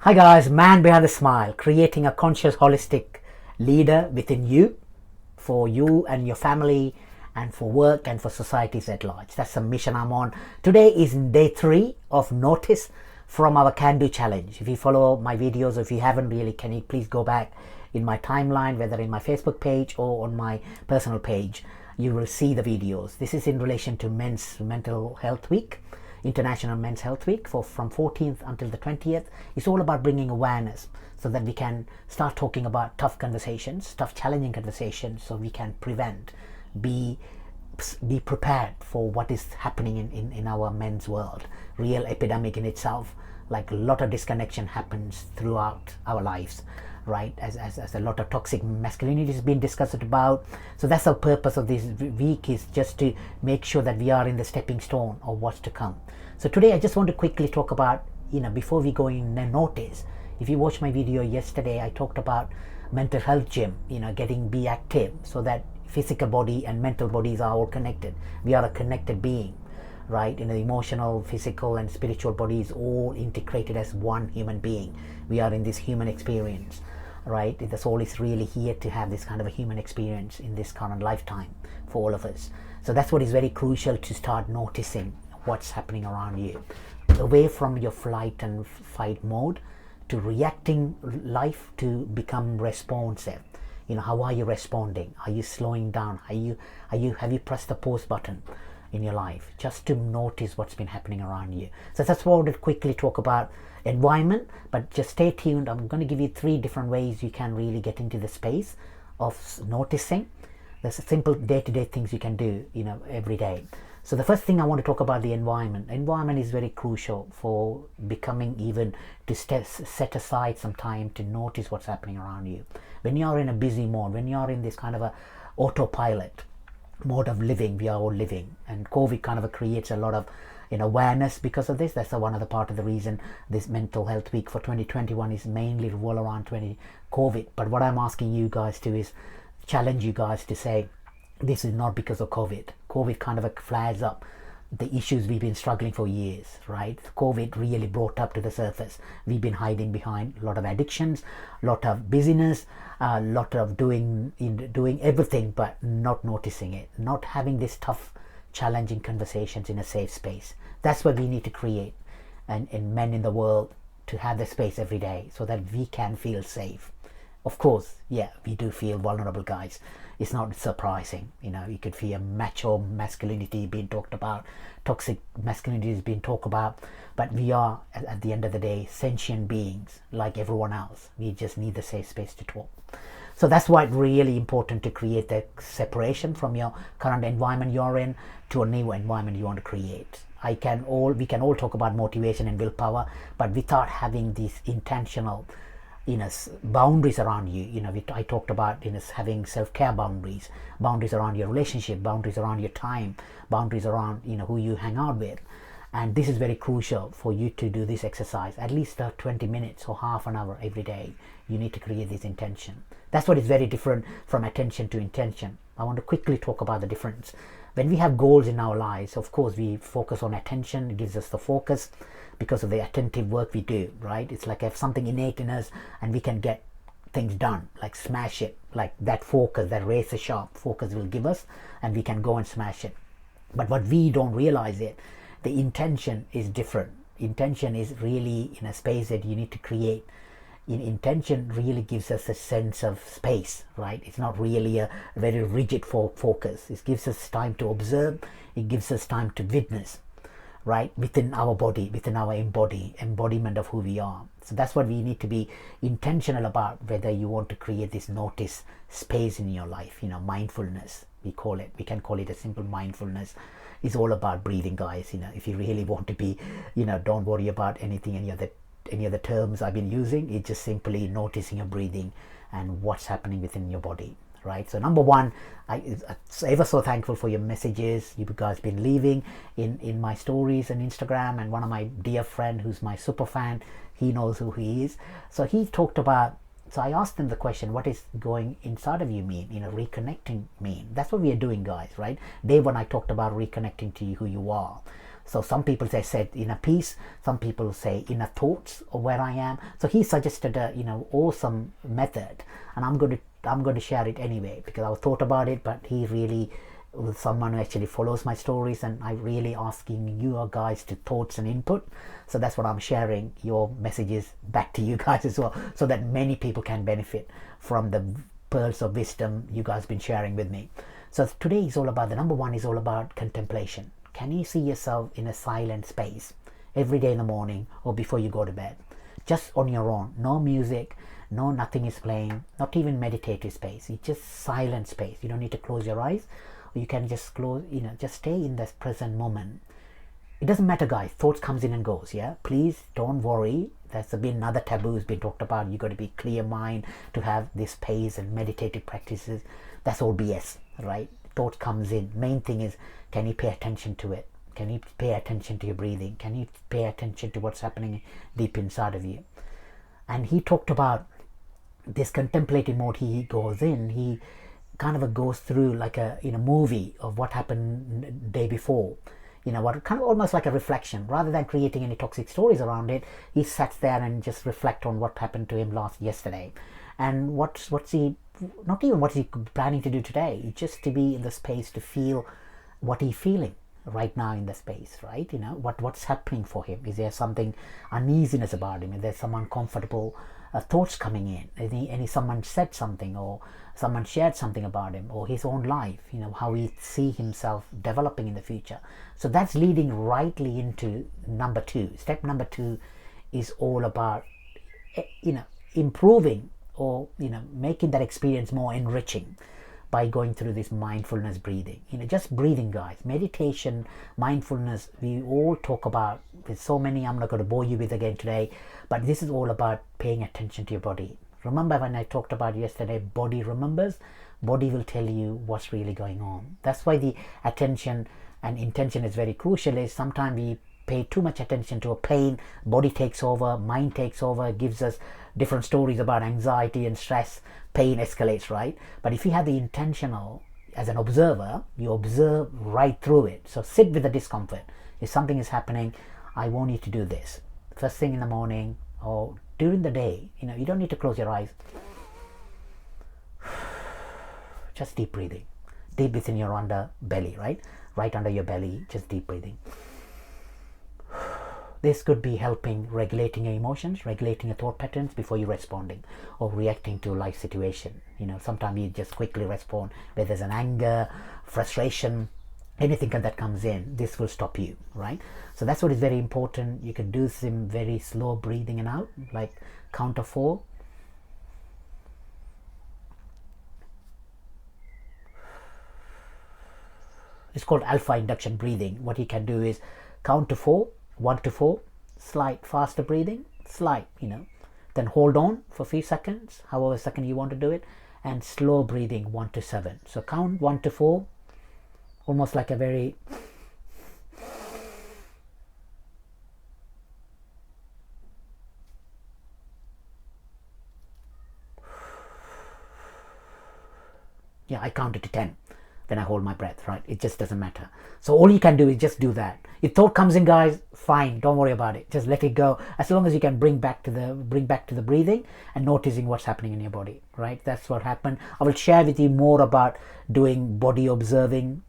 Hi guys, man behind the smile, creating a conscious holistic leader within you, for you and your family, and for work and for societies at large. That's the mission I'm on. Today is day 3 of notice from our can-do challenge. If you follow my videos, or if you haven't really, can you please go back in my timeline, whether in my Facebook page or on my personal page, you will see the videos. This is in relation to Men's Mental Health Week, International Men's Health Week, from 14th until the 20th. It's all about bringing awareness so that we can start talking about tough conversations, tough challenging conversations, so we can prevent, be prepared for what is happening in our men's world. Real epidemic in itself, like a lot of disconnection happens throughout our lives, right? As a lot of toxic masculinity is being discussed about. So that's the purpose of this week, is just to make sure that we are in the stepping stone of what's to come. So today I just want to quickly talk about, before we go in and notice, if you watched my video yesterday, I talked about mental health gym, be active, so that physical body and mental bodies are all connected. We are a connected being, right? The emotional, physical and spiritual body is all integrated as one human being. We are in this human experience, right? The soul is really here to have this kind of a human experience in this current lifetime for all of us. So that's what is very crucial, to start noticing what's happening around you, away from your flight and fight mode to reacting life, to become responsive. How are you responding? Are you slowing down? Have you pressed the pause button in your life, just to notice what's been happening around you? So that's what I wanted to quickly talk about environment, but just stay tuned. I'm going to give you 3 different ways you can really get into the space of noticing. There's simple day-to-day things you can do, every day. So the first thing I want to talk about, the environment. Environment is very crucial for becoming, even to set aside some time to notice what's happening around you. When you're in a busy mode, when you're in this kind of a autopilot mode of living, we are all living, and COVID kind of creates a lot of awareness because of this. That's one of the part of the reason this mental health week for 2021 is mainly revolve around COVID. But what I'm asking you guys to is challenge you guys to say, this is not because of COVID kind of flares up the issues we've been struggling for years, right? COVID really brought up to the surface. We've been hiding behind a lot of addictions, a lot of busyness, a lot of doing everything but not noticing it, not having this tough challenging conversations in a safe space. That's what we need to create, and men in the world to have the space every day so that we can feel safe. Of course, yeah, we do feel vulnerable, guys. It's not surprising. You could feel macho masculinity being talked about, toxic masculinity is being talked about, but we are, at the end of the day, sentient beings like everyone else. We just need the safe space to talk. So that's why it's really important to create the separation from your current environment you're in to a new environment you want to create. We can all talk about motivation and willpower, but without having these intentional boundaries around you. I talked about having self-care boundaries around your relationship, boundaries around your time, boundaries around who you hang out with. And this is very crucial for you to do this exercise at least 20 minutes or half an hour every day. You need to create this intention. That's what is very different from attention to intention. I want to quickly talk about the difference. When we have goals in our lives, of course we focus on attention. It gives us the focus because of the attentive work we do, right? It's like if something innate in us and we can get things done, like smash it, like that focus, that razor sharp focus will give us, and we can go and smash it. But what we don't realize it, the intention is different. Intention is really in a space that you need to create. Intention really gives us a sense of space, right? It's not really a very rigid focus. It gives us time to observe. It gives us time to witness, right? Within our body, within our embodiment of who we are. So that's what we need to be intentional about, whether you want to create this notice space in your life. Mindfulness, we can call it a simple mindfulness. It's all about breathing, guys. If you really want to be, don't worry about any other terms I've been using. It's just simply noticing your breathing and what's happening within your body, right? So number one, I'm ever so thankful for your messages you guys been leaving in my stories and Instagram. And one of my dear friend who's my super fan, he knows who he is. So he talked about, so I asked him the question, what is going inside of you mean? Reconnecting mean? That's what we are doing, guys, right? Day one I talked about reconnecting to who you are. So some people say said inner peace, some people say inner thoughts of where I am. So he suggested a awesome method, and I'm going to share it anyway because I thought about it. But he really was someone who actually follows my stories, and I really asking you guys to thoughts and input. So that's what I'm sharing your messages back to you guys as well, so that many people can benefit from the pearls of wisdom you guys been sharing with me. So today is all about, the number one is all about contemplation. Can you see yourself in a silent space every day in the morning or before you go to bed, just on your own? No music, no nothing is playing, not even meditative space. It's just silent space. You don't need to close your eyes, or you can just close, just stay in this present moment. It doesn't matter, guys. Thoughts comes in and goes. Yeah, please don't worry. There's been another taboo has been talked about. You got to be clear mind to have this pace and meditative practices. That's all BS, right? Thought comes in. Main thing is, can you pay attention to it? Can you pay attention to your breathing? Can you pay attention to what's happening deep inside of you? And he talked about this contemplative mode. He goes in. He kind of goes through like a movie of what happened the day before. What kind of almost like a reflection, rather than creating any toxic stories around it. He sits there and just reflect on what happened to him yesterday, and what's he, not even what he's planning to do today. Just to be in the space to feel what he's feeling right now in the space, right? What's happening for him. Is there something uneasiness about him? Is there some uncomfortable thoughts coming in? Someone said something, or someone shared something about him, or his own life, how he see himself developing in the future. So that's leading rightly into number two. Step number two is all about improving, or making that experience more enriching by going through this mindfulness breathing. Just breathing, guys. Meditation, mindfulness, we all talk about with so many. I'm not going to bore you with again today, but this is all about paying attention to your body. Remember when I talked about yesterday, body remembers. Body will tell you what's really going on. That's why the attention and intention is very crucial. Is sometimes we pay too much attention to a pain, body takes over, mind takes over, gives us different stories about anxiety and stress. Pain escalates, right? But if you have the intentional as an observer, you observe right through it. So sit with the discomfort. If something is happening, I want you to do this first thing in the morning or during the day. You don't need to close your eyes. Just deep breathing, deep within your belly, right under your belly. Just deep breathing. This could be helping regulating your emotions, regulating your thought patterns before you responding or reacting to life situation. Sometimes you just quickly respond, whether there's an anger, frustration, anything that comes in. This will stop you, right? So that's what is very important. You can do some very slow breathing in and out, like count of 4. It's called alpha induction breathing. What you can do is count to 4, 1 to 4, slight faster breathing, slight, then hold on for a few seconds, however second you want to do it, and slow breathing 1 to 7. So count 1 to 4, almost like a very I counted to 10 when I hold my breath, right? It just doesn't matter. So all you can do is just do that. If thought comes in, guys, fine, don't worry about it. Just let it go. As long as you can bring back to the breathing and noticing what's happening in your body, right? That's what happened. I will share with you more about doing body observing,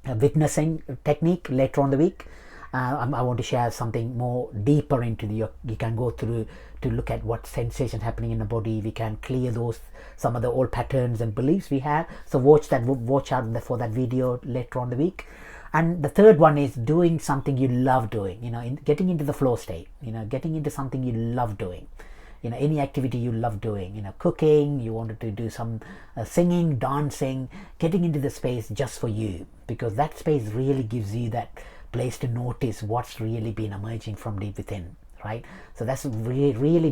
witnessing technique later on the week. I want to share something more deeper into you can go through to look at what sensations happening in the body. We can clear some of the old patterns and beliefs we have. So watch out for that video later on the week. And the third one is doing something you love doing, getting into the flow state, getting into something you love doing, any activity you love doing, cooking, you wanted to do some singing, dancing, getting into the space just for you, because that space really gives you that place to notice what's really been emerging from deep within, right? So that's really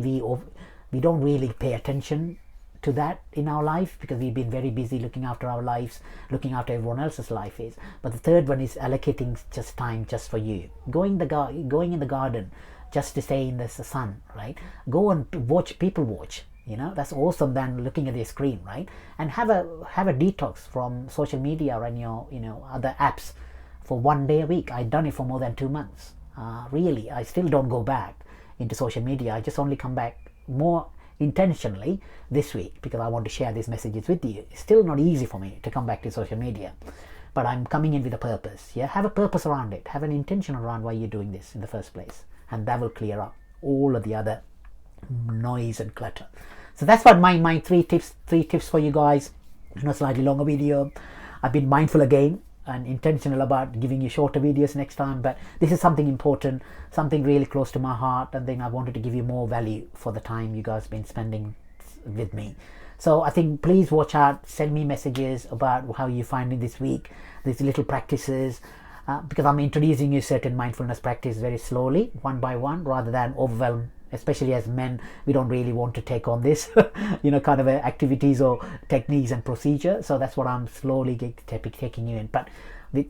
we don't really pay attention to that in our life because we've been very busy looking after our lives, looking after everyone else's life is. But the third one is allocating just time just for you, going in the garden just to stay in the sun, right? Go and watch people watch, that's awesome than looking at the screen, right? And have a detox from social media and your other apps for 1 day a week. I've done it for more than 2 months. Really, I still don't go back into social media. I just only come back more intentionally this week because I want to share these messages with you. It's still not easy for me to come back to social media, but I'm coming in with a purpose. Yeah, have a purpose around it. Have an intention around why you're doing this in the first place, and that will clear up all of the other noise and clutter. So that's what my three tips for you guys. Slightly longer video. I've been mindful again and intentional about giving you shorter videos next time, but this is something important, something really close to my heart, and then I wanted to give you more value for the time you guys been spending with me. So I think please watch out, send me messages about how you're finding this week, these little practices, because I'm introducing you certain mindfulness practice very slowly, one by one, rather than overwhelm. Especially as men, we don't really want to take on this kind of activities or techniques and procedure. So that's what I'm slowly taking you in. But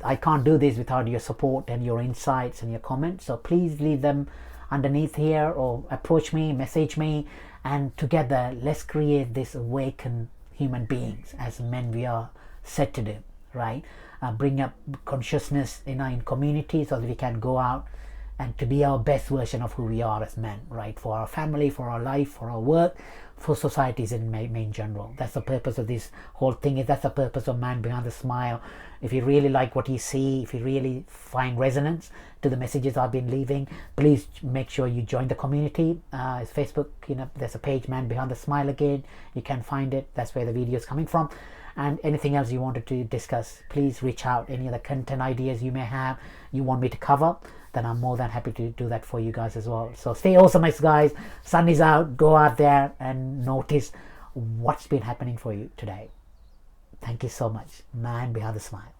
I can't do this without your support and your insights and your comments. So please leave them underneath here, or approach me, message me, and together let's create this awakened human beings as men we are set to do, right? Bring up consciousness in community so that we can go out and to be our best version of who we are as men, right? For our family, for our life, for our work, for societies in general. That's the purpose of this whole thing. That's the purpose of Man Behind the Smile. If you really like what you see, if you really find resonance to the messages I've been leaving, please make sure you join the community. It's Facebook, there's a page, Man Behind the Smile again. You can find it. That's where the video is coming from. And anything else you wanted to discuss, please reach out. Any other content ideas you may have, you want me to cover, then I'm more than happy to do that for you guys as well. So stay awesome, guys. Sun is out. Go out there and notice what's been happening for you today. Thank you so much. Man Behind the Smile.